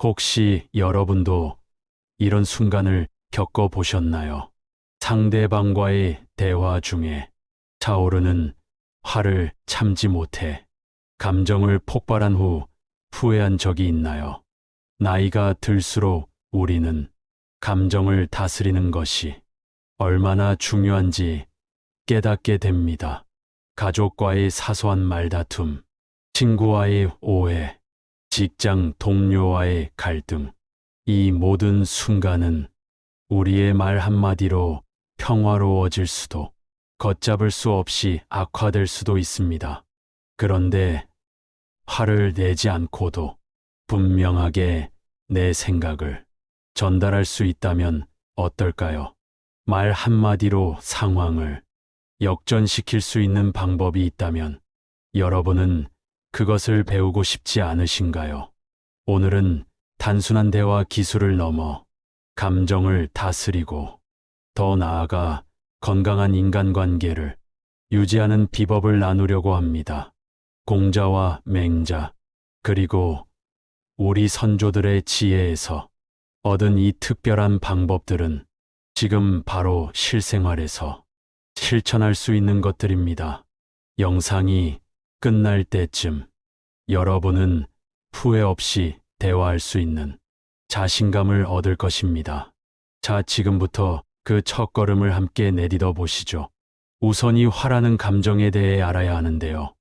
혹시 여러분도 이런 순간을 겪어보셨나요? 상대방과의 대화 중에 차오르는 화를 참지 못해 감정을 폭발한 후 후회한 적이 있나요? 나이가 들수록 우리는 감정을 다스리는 것이 얼마나 중요한지 깨닫게 됩니다. 가족과의 사소한 말다툼, 친구와의 오해, 직장 동료와의 갈등, 이 모든 순간은 우리의 말 한마디로 평화로워질 수도 걷잡을 수 없이 악화될 수도 있습니다. 그런데 화를 내지 않고도 분명하게 내 생각을 전달할 수 있다면 어떨까요? 말 한마디로 상황을 역전시킬 수 있는 방법이 있다면 여러분은 그것을 배우고 싶지 않으신가요? 오늘은 단순한 대화 기술을 넘어 감정을 다스리고 더 나아가 건강한 인간관계를 유지하는 비법을 나누려고 합니다. 공자와 맹자, 그리고 우리 선조들의 지혜에서 얻은 이 특별한 방법들은 지금 바로 실생활에서 실천할 수 있는 것들입니다. 영상이 끝날 때쯤 여러분은 후회 없이 대화할 수 있는 자신감을 얻을 것입니다. 자, 지금부터 그 첫걸음을 함께 내딛어 보시죠. 우선 이 화라는 감정에 대해 알아야 하는데요.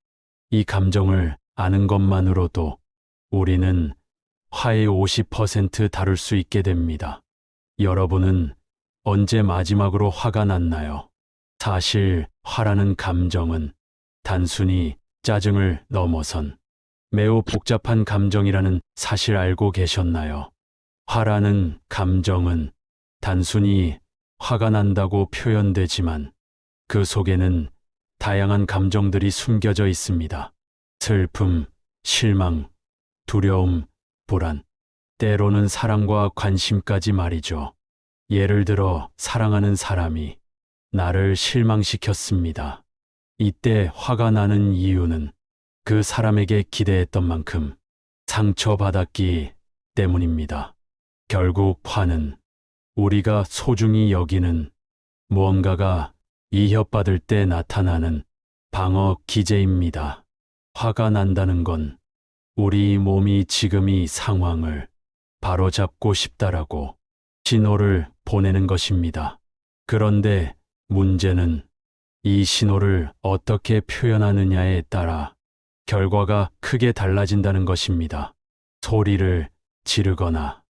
이 감정을 아는 것만으로도 우리는 화의 50% 다룰 수 있게 됩니다. 여러분은 언제 마지막으로 화가 났나요? 사실 화라는 감정은 단순히 짜증을 넘어선 매우 복잡한 감정이라는 사실 알고 계셨나요? 화라는 감정은 단순히 화가 난다고 표현되지만 그 속에는 다양한 감정들이 숨겨져 있습니다. 슬픔, 실망, 두려움, 불안, 때로는 사랑과 관심까지 말이죠. 예를 들어 사랑하는 사람이 나를 실망시켰습니다. 이때 화가 나는 이유는 그 사람에게 기대했던 만큼 상처받았기 때문입니다. 결국 화는 우리가 소중히 여기는 무언가가 위협받을 때 나타나는 방어 기제입니다. 화가 난다는 건 우리 몸이 지금 이 상황을 바로잡고 싶다라고 신호를 보내는 것입니다. 그런데 문제는 이 신호를 어떻게 표현하느냐에 따라 결과가 크게 달라진다는 것입니다. 소리를 지르거나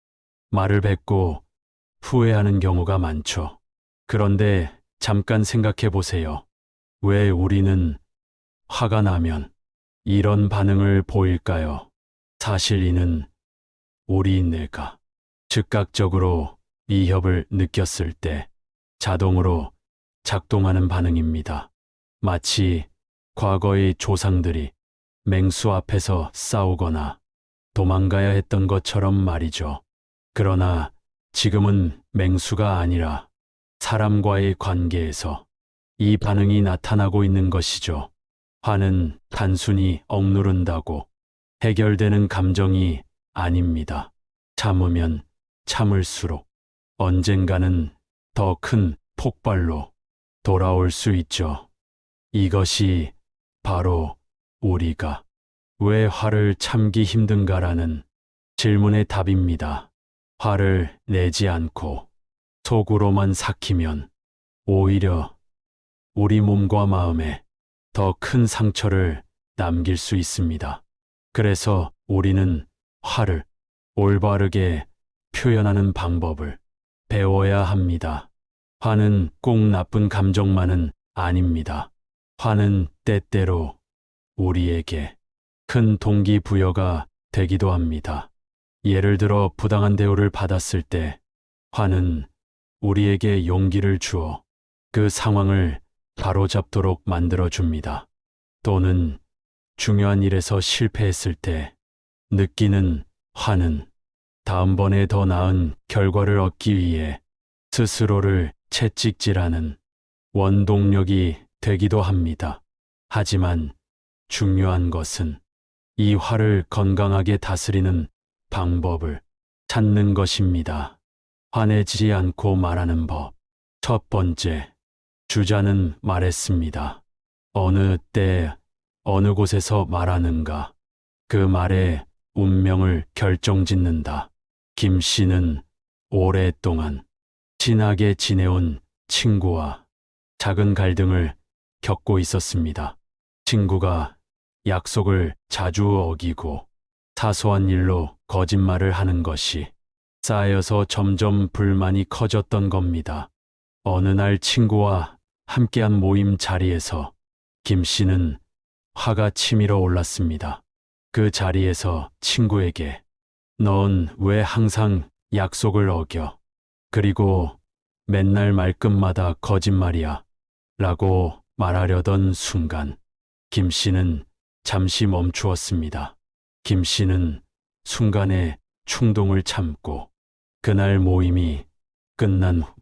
말을 뱉고 후회하는 경우가 많죠. 그런데 잠깐 생각해 보세요. 왜 우리는 화가 나면 이런 반응을 보일까요? 사실 이는 우리 뇌가 즉각적으로 위협을 느꼈을 때 자동으로 작동하는 반응입니다. 마치 과거의 조상들이 맹수 앞에서 싸우거나 도망가야 했던 것처럼 말이죠. 그러나 지금은 맹수가 아니라 사람과의 관계에서 이 반응이 나타나고 있는 것이죠. 화는 단순히 억누른다고 해결되는 감정이 아닙니다. 참으면 참을수록 언젠가는 더 큰 폭발로 돌아올 수 있죠. 이것이 바로 우리가 왜 화를 참기 힘든가라는 질문의 답입니다. 화를 내지 않고 속으로만 삭히면 오히려 우리 몸과 마음에 더 큰 상처를 남길 수 있습니다. 그래서 우리는 화를 올바르게 표현하는 방법을 배워야 합니다. 화는 꼭 나쁜 감정만은 아닙니다. 화는 때때로 우리에게 큰 동기부여가 되기도 합니다. 예를 들어 부당한 대우를 받았을 때 화는 우리에게 용기를 주어 그 상황을 바로잡도록 만들어줍니다. 또는 중요한 일에서 실패했을 때 느끼는 화는 다음번에 더 나은 결과를 얻기 위해 스스로를 채찍질하는 원동력이 되기도 합니다. 하지만 중요한 것은 이 화를 건강하게 다스리는 방법을 찾는 것입니다. 화내지 않고 말하는 법. 첫 번째, 주자는 말했습니다. 어느 때, 어느 곳에서 말하는가. 그 말에 운명을 결정짓는다. 김 씨는 오랫동안 친하게 지내온 친구와 작은 갈등을 겪고 있었습니다. 친구가 약속을 자주 어기고 사소한 일로 거짓말을 하는 것이 쌓여서 점점 불만이 커졌던 겁니다. 어느 날 친구와 함께한 모임 자리에서 김 씨는 화가 치밀어 올랐습니다. 그 자리에서 친구에게 넌 왜 항상 약속을 어겨? 그리고 맨날 말끝마다 거짓말이야. 라고 말하려던 순간 김 씨는 잠시 멈추었습니다. 김 씨는 순간에 충동을 참고 그날 모임이 끝난 후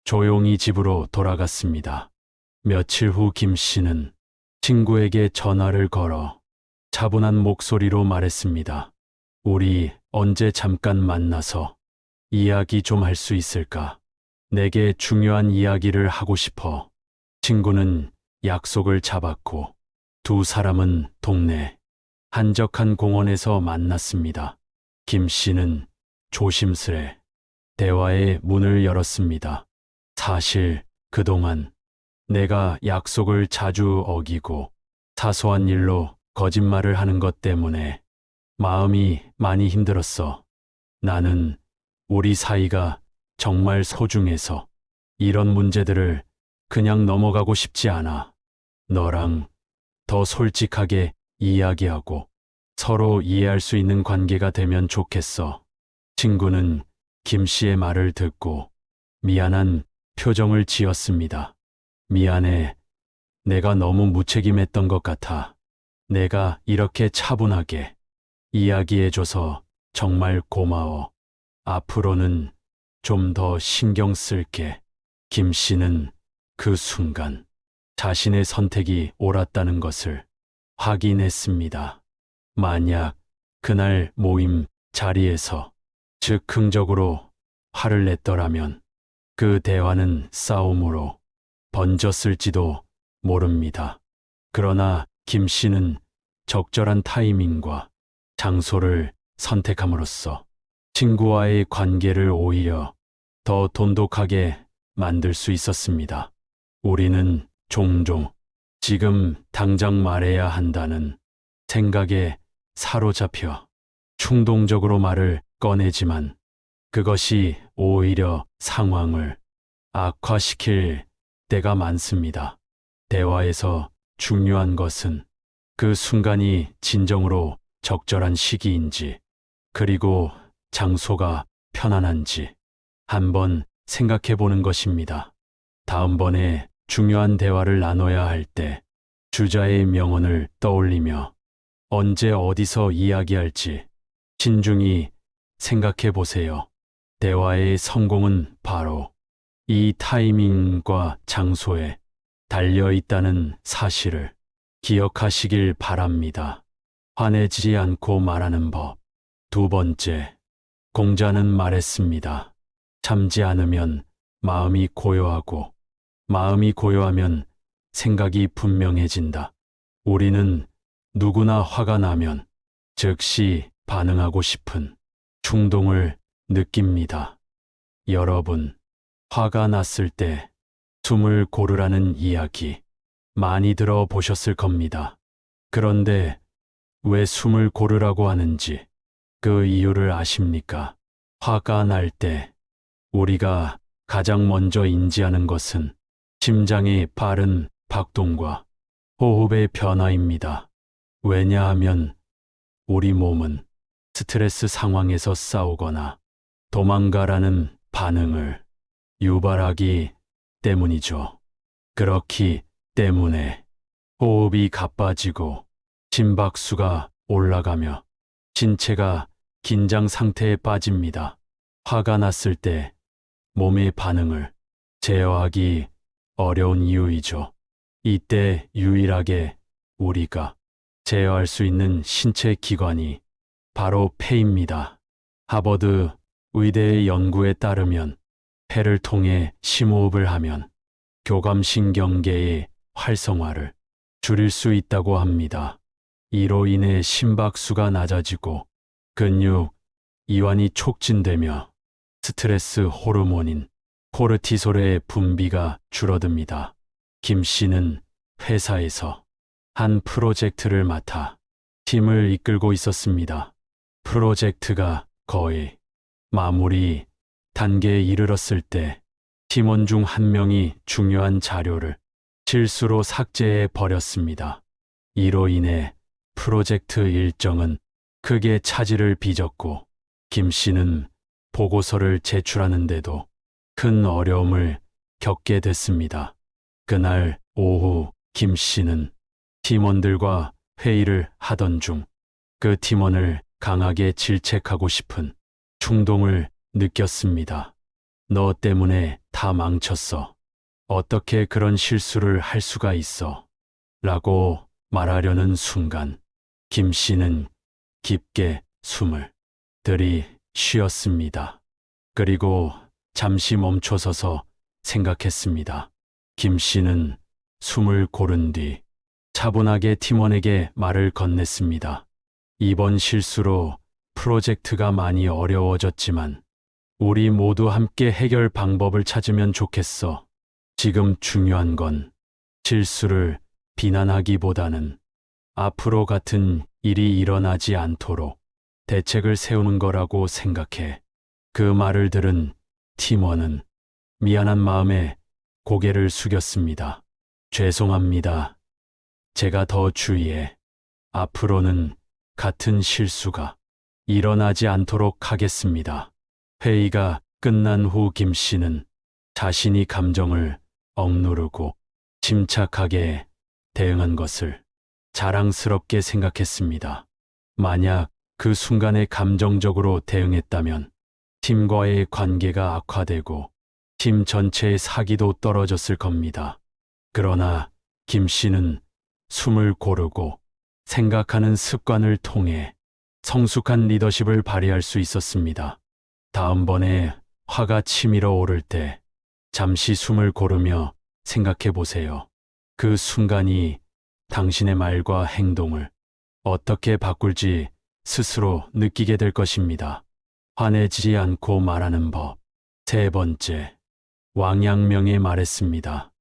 조용히 집으로 돌아갔습니다. 며칠 후 김 씨는 친구에게 전화를 걸어 차분한 목소리로 말했습니다. 우리 언제 잠깐 만나서 이야기 좀 할 수 있을까? 내게 중요한 이야기를 하고 싶어. 친구는 약속을 잡았고 두 사람은 동네 한적한 공원에서 만났습니다. 김 씨는 조심스레 대화의 문을 열었습니다. 사실 그동안 내가 약속을 자주 어기고 사소한 일로 거짓말을 하는 것 때문에 마음이 많이 힘들었어. 나는 우리 사이가 정말 소중해서 이런 문제들을 그냥 넘어가고 싶지 않아. 너랑 더 솔직하게 이야기하고 서로 이해할 수 있는 관계가 되면 좋겠어. 친구는 김 씨의 말을 듣고 미안한 표정을 지었습니다. 미안해. 내가 너무 무책임했던 것 같아. 내가 이렇게 차분하게 이야기해줘서 정말 고마워. 앞으로는 좀 더 신경 쓸게. 김 씨는 그 순간 자신의 선택이 옳았다는 것을 확인했습니다. 만약 그날 모임 자리에서 즉흥적으로 화를 냈더라면 그 대화는 싸움으로 번졌을지도 모릅니다. 그러나 김 씨는 적절한 타이밍과 장소를 선택함으로써 친구와의 관계를 오히려 더 돈독하게 만들 수 있었습니다. 우리는 종종 지금 당장 말해야 한다는 생각에 사로잡혀 충동적으로 말을 꺼내지만 그것이 오히려 상황을 악화시킬 때가 많습니다. 대화에서 중요한 것은 그 순간이 진정으로 적절한 시기인지 그리고 장소가 편안한지 한번 생각해 보는 것입니다. 다음번에 중요한 대화를 나눠야 할 때 주자의 명언을 떠올리며 언제 어디서 이야기할지 신중히 생각해 보세요. 대화의 성공은 바로 이 타이밍과 장소에 달려 있다는 사실을 기억하시길 바랍니다. 화내지 않고 말하는 법. 두 번째, 공자는 말했습니다. 참지 않으면 마음이 고요하고 마음이 고요하면 생각이 분명해진다. 우리는 누구나 화가 나면 즉시 반응하고 싶은 충동을 느낍니다. 여러분, 화가 났을 때 숨을 고르라는 이야기 많이 들어보셨을 겁니다. 그런데 왜 숨을 고르라고 하는지 그 이유를 아십니까? 화가 날 때 우리가 가장 먼저 인지하는 것은 심장의 빠른 박동과 호흡의 변화입니다. 왜냐하면 우리 몸은 스트레스 상황에서 싸우거나 도망가라는 반응을 유발하기 때문이죠. 그렇기 때문에 호흡이 가빠지고 심박수가 올라가며 신체가 긴장 상태에 빠집니다. 화가 났을 때 몸의 반응을 제어하기 어려운 이유이죠. 이때 유일하게 우리가 제어할 수 있는 신체 기관이 바로 폐입니다. 하버드 의대의 연구에 따르면 폐를 통해 심호흡을 하면 교감신경계의 활성화를 줄일 수 있다고 합니다. 이로 인해 심박수가 낮아지고 근육, 이완이 촉진되며 스트레스 호르몬인 코르티솔의 분비가 줄어듭니다. 김 씨는 회사에서 한 프로젝트를 맡아 팀을 이끌고 있었습니다. 프로젝트가 거의 마무리 단계에 이르렀을 때 팀원 중 한 명이 중요한 자료를 실수로 삭제해 버렸습니다. 이로 인해 프로젝트 일정은 크게 차질을 빚었고 김 씨는 보고서를 제출하는데도 큰 어려움을 겪게 됐습니다. 그날 오후 김 씨는 팀원들과 회의를 하던 중 그 팀원을 강하게 질책하고 싶은 충동을 느꼈습니다. 너 때문에 다 망쳤어. 어떻게 그런 실수를 할 수가 있어? 라고 말하려는 순간 김 씨는 깊게 숨을 들이쉬었습니다. 그리고 잠시 멈춰서서 생각했습니다. 김 씨는 숨을 고른 뒤 차분하게 팀원에게 말을 건넸습니다. 이번 실수로 프로젝트가 많이 어려워졌지만 우리 모두 함께 해결 방법을 찾으면 좋겠어. 지금 중요한 건 실수를 비난하기보다는 앞으로 같은 일이 일어나지 않도록 대책을 세우는 거라고 생각해. 그 말을 들은 팀원은 미안한 마음에 고개를 숙였습니다. 죄송합니다. 제가 더 주의해 앞으로는 같은 실수가 일어나지 않도록 하겠습니다. 회의가 끝난 후 김 씨는 자신이 감정을 억누르고 침착하게 대응한 것을 자랑스럽게 생각했습니다. 만약 그 순간에 감정적으로 대응했다면 팀과의 관계가 악화되고 팀 전체의 사기도 떨어졌을 겁니다. 그러나 김 씨는 숨을 고르고 생각하는 습관을 통해 성숙한 리더십을 발휘할 수 있었습니다. 다음번에 화가 치밀어 오를 때 잠시 숨을 고르며 생각해 보세요. 그 순간이 당신의 말과 행동을 어떻게 바꿀지 스스로 느끼게 될 것입니다. 화내지 않고 말하는 법. 세 번째, 왕양명이 말했습니다.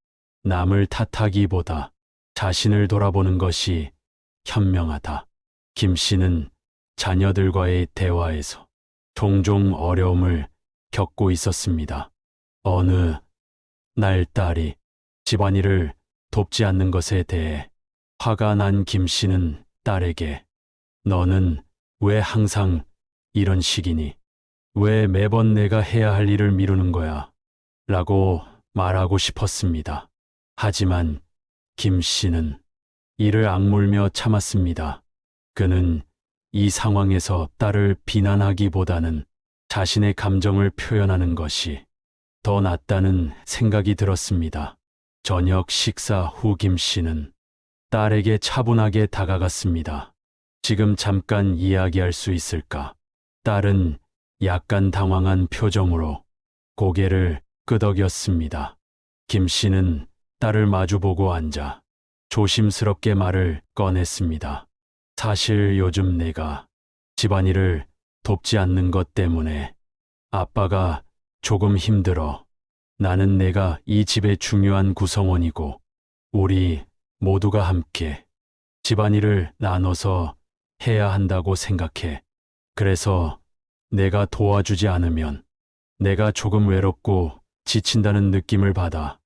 남을 탓하기보다 자신을 돌아보는 것이 현명하다. 김 씨는 자녀들과의 대화에서 종종 어려움을 겪고 있었습니다. 어느 날 딸이 집안일을 돕지 않는 것에 대해 화가 난 김 씨는 딸에게 너는 왜 항상 이런 식이니? 왜 매번 내가 해야 할 일을 미루는 거야? 라고 말하고 싶었습니다. 하지만 김 씨는 이를 악물며 참았습니다. 그는 이 상황에서 딸을 비난하기보다는 자신의 감정을 표현하는 것이 더 낫다는 생각이 들었습니다. 저녁 식사 후 김 씨는 딸에게 차분하게 다가갔습니다. 지금 잠깐 이야기할 수 있을까? 딸은 약간 당황한 표정으로 고개를 끄덕였습니다. 김 씨는 딸을 마주보고 앉아 조심스럽게 말을 꺼냈습니다. 사실 요즘 내가 집안일을 돕지 않는 것 때문에 아빠가 조금 힘들어. 나는 내가 이 집의 중요한 구성원이고 우리 모두가 함께 집안일을 나눠서 해야 한다고 생각해. 그래서 내가 도와주지 않으면 내가 조금 외롭고 지친다는 느낌을 받아.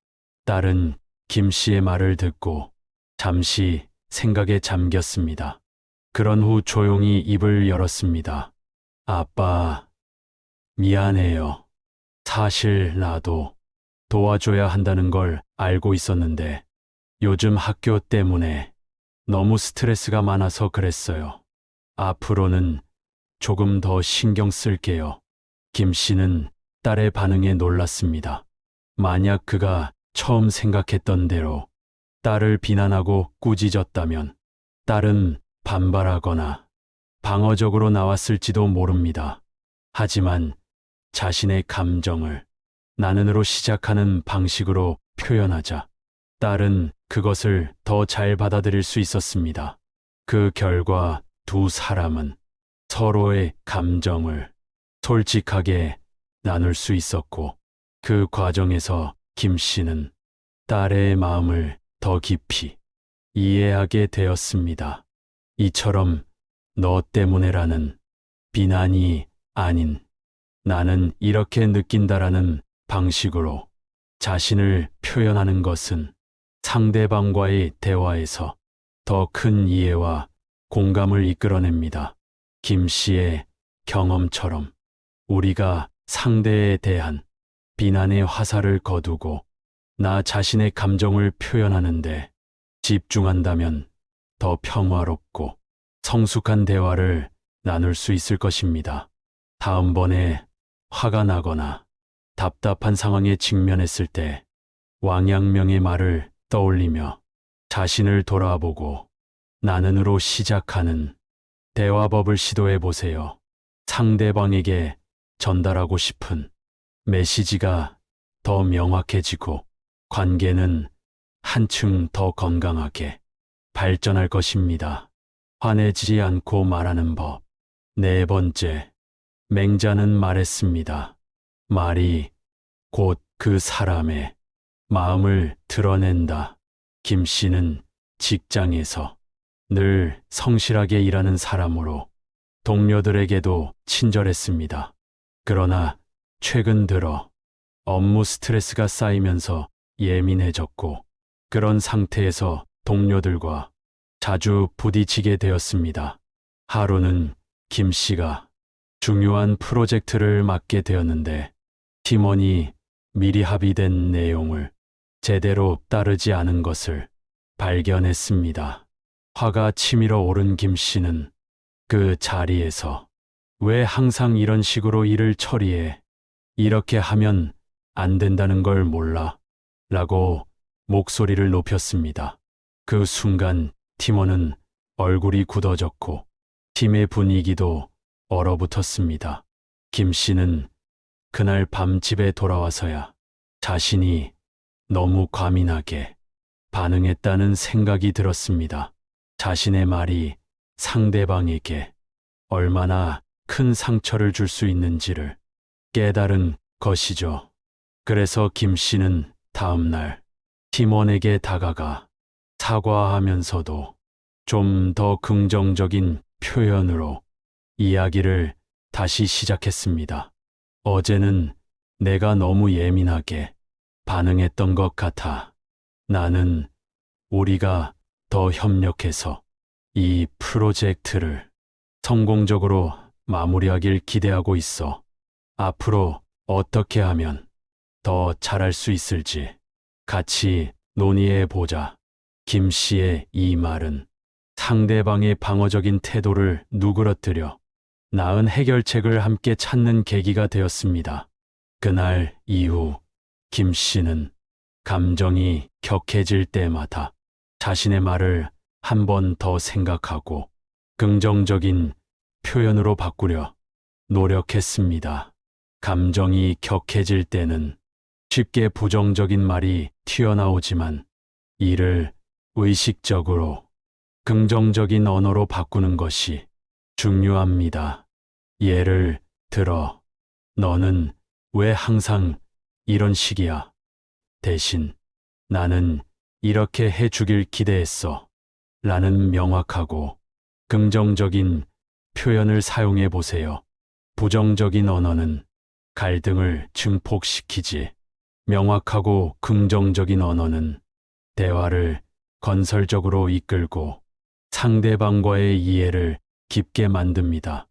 딸은 김 씨의 말을 듣고 잠시 생각에 잠겼습니다. 그런 후 조용히 입을 열었습니다. 아빠, 미안해요. 사실 나도 도와줘야 한다는 걸 알고 있었는데 요즘 학교 때문에 너무 스트레스가 많아서 그랬어요. 앞으로는 조금 더 신경 쓸게요. 김 씨는 딸의 반응에 놀랐습니다. 만약 그가 처음 생각했던 대로 딸을 비난하고 꾸짖었다면 딸은 반발하거나 방어적으로 나왔을지도 모릅니다. 하지만 자신의 감정을 나는으로 시작하는 방식으로 표현하자 딸은 그것을 더 잘 받아들일 수 있었습니다. 그 결과 두 사람은 서로의 감정을 솔직하게 나눌 수 있었고 그 과정에서 김 씨는 딸의 마음을 더 깊이 이해하게 되었습니다. 이처럼 너 때문에라는 비난이 아닌 나는 이렇게 느낀다라는 방식으로 자신을 표현하는 것은 상대방과의 대화에서 더 큰 이해와 공감을 이끌어냅니다. 김 씨의 경험처럼 우리가 상대에 대한 비난의 화살을 거두고 나 자신의 감정을 표현하는데 집중한다면 더 평화롭고 성숙한 대화를 나눌 수 있을 것입니다. 다음번에 화가 나거나 답답한 상황에 직면했을 때 왕양명의 말을 떠올리며 자신을 돌아보고 나는으로 시작하는 대화법을 시도해 보세요. 상대방에게 전달하고 싶은 메시지가 더 명확해지고 관계는 한층 더 건강하게 발전할 것입니다. 화내지 않고 말하는 법. 네 번째, 맹자는 말했습니다. 말이 곧 그 사람의 마음을 드러낸다. 김 씨는 직장에서 늘 성실하게 일하는 사람으로 동료들에게도 친절했습니다. 그러나 최근 들어 업무 스트레스가 쌓이면서 예민해졌고 그런 상태에서 동료들과 자주 부딪히게 되었습니다. 하루는 김 씨가 중요한 프로젝트를 맡게 되었는데 팀원이 미리 합의된 내용을 제대로 따르지 않은 것을 발견했습니다. 화가 치밀어 오른 김 씨는 그 자리에서 왜 항상 이런 식으로 일을 처리해? 이렇게 하면 안 된다는 걸 몰라? 라고 목소리를 높였습니다. 그 순간 팀원은 얼굴이 굳어졌고 팀의 분위기도 얼어붙었습니다. 김 씨는 그날 밤 집에 돌아와서야 자신이 너무 과민하게 반응했다는 생각이 들었습니다. 자신의 말이 상대방에게 얼마나 큰 상처를 줄 수 있는지를 깨달은 것이죠. 그래서 김 씨는 다음 날 팀원에게 다가가 사과하면서도 좀 더 긍정적인 표현으로 이야기를 다시 시작했습니다. 어제는 내가 너무 예민하게 반응했던 것 같아. 나는 우리가 더 협력해서 이 프로젝트를 성공적으로 마무리하길 기대하고 있어. 앞으로 어떻게 하면 더 잘할 수 있을지 같이 논의해 보자. 김 씨의 이 말은 상대방의 방어적인 태도를 누그러뜨려 나은 해결책을 함께 찾는 계기가 되었습니다. 그날 이후 김 씨는 감정이 격해질 때마다 자신의 말을 한 번 더 생각하고 긍정적인 표현으로 바꾸려 노력했습니다. 감정이 격해질 때는 쉽게 부정적인 말이 튀어나오지만 이를 의식적으로 긍정적인 언어로 바꾸는 것이 중요합니다. 예를 들어, 너는 왜 항상 이런 식이야? 대신 나는 이렇게 해주길 기대했어. 라는 명확하고 긍정적인 표현을 사용해 보세요. 부정적인 언어는 갈등을 증폭시키지, 명확하고 긍정적인 언어는 대화를 건설적으로 이끌고 상대방과의 이해를 깊게 만듭니다.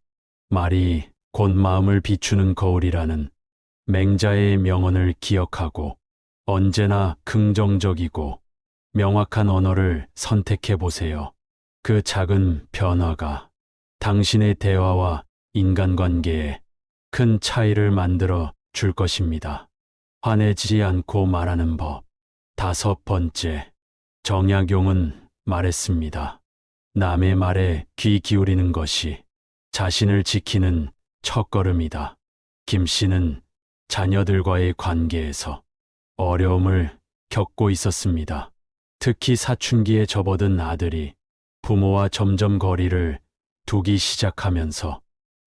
말이 곧 마음을 비추는 거울이라는 맹자의 명언을 기억하고 언제나 긍정적이고 명확한 언어를 선택해 보세요. 그 작은 변화가 당신의 대화와 인간관계에 큰 차이를 만들어 줄 것입니다. 화내지 않고 말하는 법. 다섯 번째, 정약용은 말했습니다. 남의 말에 귀 기울이는 것이 자신을 지키는 첫걸음이다. 김 씨는 자녀들과의 관계에서 어려움을 겪고 있었습니다. 특히 사춘기에 접어든 아들이 부모와 점점 거리를 두기 시작하면서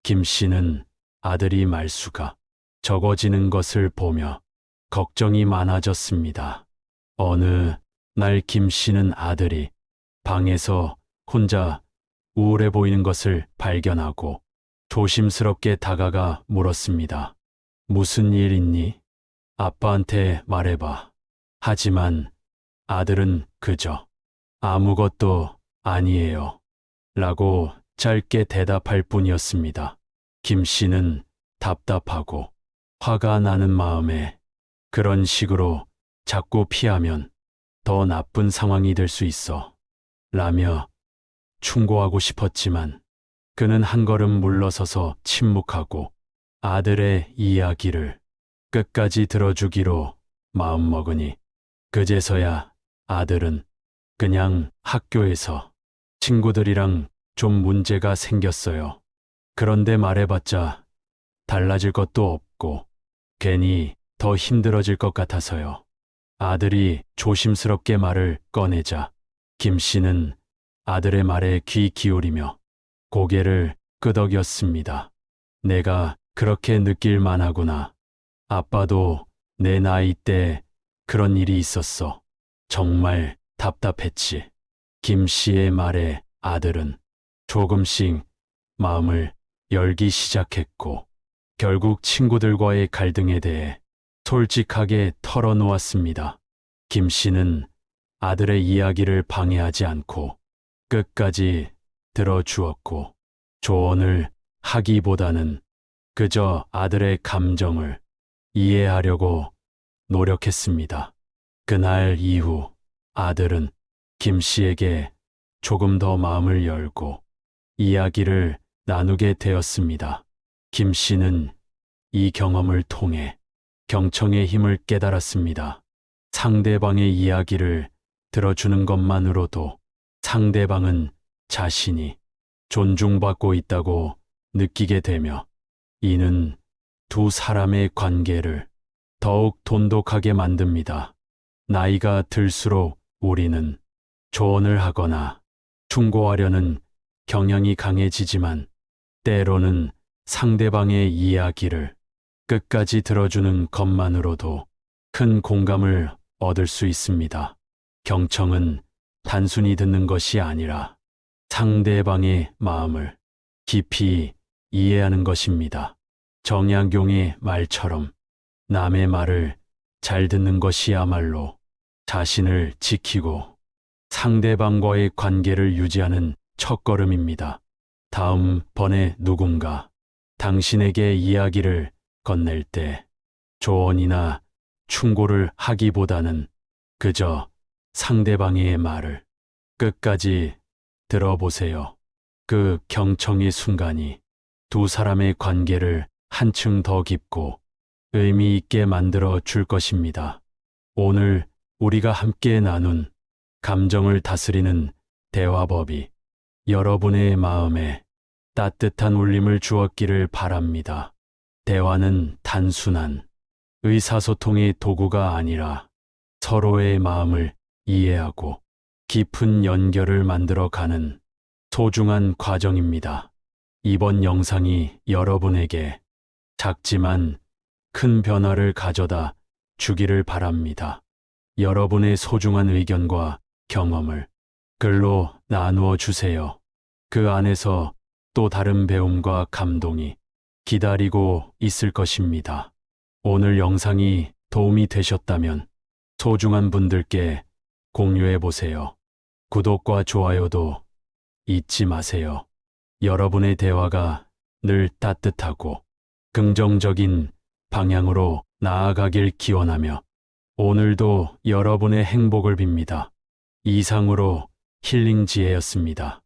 김 씨는 아들이 말수가 적어지는 것을 보며 걱정이 많아졌습니다. 어느 날 김 씨는 아들이 방에서 혼자 우울해 보이는 것을 발견하고 조심스럽게 다가가 물었습니다. 무슨 일 있니? 아빠한테 말해봐. 하지만 아들은 그저 아무것도 아니에요. 라고 짧게 대답할 뿐이었습니다. 김 씨는 답답하고 화가 나는 마음에 그런 식으로 자꾸 피하면 더 나쁜 상황이 될 수 있어. 라며 충고하고 싶었지만 그는 한 걸음 물러서서 침묵하고 아들의 이야기를 끝까지 들어주기로 마음먹으니 그제서야 아들은 그냥 학교에서 친구들이랑 좀 문제가 생겼어요. 그런데 말해봤자 달라질 것도 없고 괜히 더 힘들어질 것 같아서요. 아들이 조심스럽게 말을 꺼내자 김 씨는 아들의 말에 귀 기울이며 고개를 끄덕였습니다. 내가 그렇게 느낄 만하구나. 아빠도 내 나이 때 그런 일이 있었어. 정말 답답했지. 김 씨의 말에 아들은 조금씩 마음을 열기 시작했고 결국 친구들과의 갈등에 대해 솔직하게 털어놓았습니다. 김 씨는 아들의 이야기를 방해하지 않고 끝까지 들어주었고 조언을 하기보다는 그저 아들의 감정을 이해하려고 노력했습니다. 그날 이후 아들은 김 씨에게 조금 더 마음을 열고 이야기를 나누게 되었습니다. 김 씨는 이 경험을 통해 경청의 힘을 깨달았습니다. 상대방의 이야기를 들어주는 것만으로도 상대방은 자신이 존중받고 있다고 느끼게 되며 이는 두 사람의 관계를 더욱 돈독하게 만듭니다. 나이가 들수록 우리는 조언을 하거나 충고하려는 경향이 강해지지만 때로는 상대방의 이야기를 끝까지 들어주는 것만으로도 큰 공감을 얻을 수 있습니다. 경청은 단순히 듣는 것이 아니라 상대방의 마음을 깊이 이해하는 것입니다. 정약용의 말처럼 남의 말을 잘 듣는 것이야말로 자신을 지키고 상대방과의 관계를 유지하는 첫걸음입니다. 다음번에 누군가 당신에게 이야기를 건넬 때 조언이나 충고를 하기보다는 그저 상대방의 말을 끝까지 들어보세요. 그 경청의 순간이 두 사람의 관계를 한층 더 깊고 의미 있게 만들어 줄 것입니다. 오늘 우리가 함께 나눈 감정을 다스리는 대화법이 여러분의 마음에 따뜻한 울림을 주었기를 바랍니다. 대화는 단순한 의사소통의 도구가 아니라 서로의 마음을 이해하고 깊은 연결을 만들어가는 소중한 과정입니다. 이번 영상이 여러분에게 작지만 큰 변화를 가져다 주기를 바랍니다. 여러분의 소중한 의견과 경험을 글로 나누어 주세요. 그 안에서 또 다른 배움과 감동이 기다리고 있을 것입니다. 오늘 영상이 도움이 되셨다면 소중한 분들께 공유해 보세요. 구독과 좋아요도 잊지 마세요. 여러분의 대화가 늘 따뜻하고 긍정적인 방향으로 나아가길 기원하며 오늘도 여러분의 행복을 빕니다. 이상으로 힐링지혜였습니다.